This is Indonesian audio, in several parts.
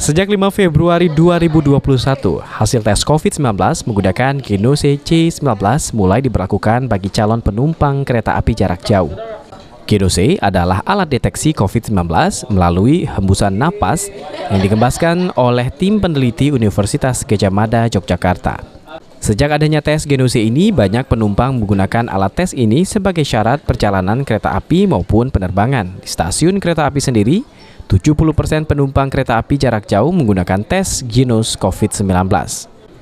Sejak 5 Februari 2021, hasil tes COVID-19 menggunakan Genose C19 mulai diberlakukan bagi calon penumpang kereta api jarak jauh. Genose adalah alat deteksi COVID-19 melalui hembusan napas yang dikembangkan oleh tim peneliti Universitas Gadjah Mada, Yogyakarta. Sejak adanya tes Genose ini, banyak penumpang menggunakan alat tes ini sebagai syarat perjalanan kereta api maupun penerbangan. Di stasiun kereta api sendiri, 70% penumpang kereta api jarak jauh menggunakan tes Genose COVID-19.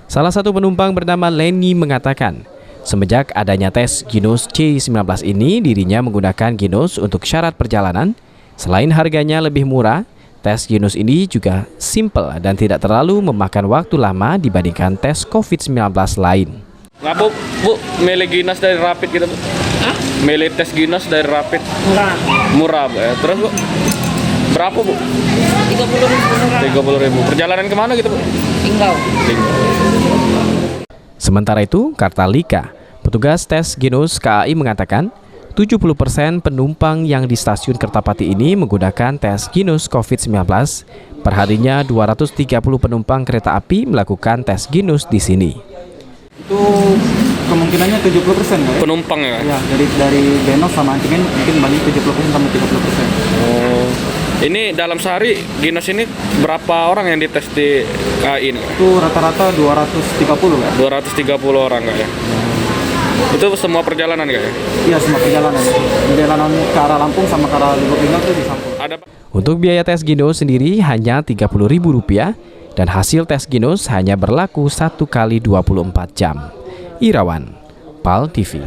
Salah satu penumpang bernama Lenny mengatakan, semenjak adanya tes Genose C19 ini, dirinya menggunakan Genose untuk syarat perjalanan. Selain harganya lebih murah, tes Genose ini juga simple dan tidak terlalu memakan waktu lama dibandingkan tes COVID-19 lain. Ngapa Bu, milih Genose dari Rapid gitu Bu? Hah? Milih tes Genose dari Rapid? Murah Bu. Terus Bu, berapa Bu? 30.000. Perjalanan kemana gitu Bu? Tinggal. Sementara itu, Kartalika, petugas tes Genose KAI mengatakan 70% penumpang yang di stasiun Kertapati ini menggunakan tes Genose COVID-19. Perharinya 230 penumpang kereta api melakukan tes Genose di sini. Itu kemungkinannya 70% ya? Penumpang ya? Ya, dari Genose sama antigen mungkin bagi 70% sampai 30%. Oh. Ini dalam sehari Genose ini berapa orang yang dites di KAI ini? Itu rata-rata 230 ya? 230 orang nggak ya? Itu semua perjalanan nggak ya? Iya, semua perjalanan. Perjalanan ke arah Lampung sama ke arah Lubuk Linggau itu disampul. Untuk biaya tes Genose sendiri hanya Rp30.000 dan hasil tes Genose hanya berlaku 1 kali 24 jam. Irawan, PAL TV.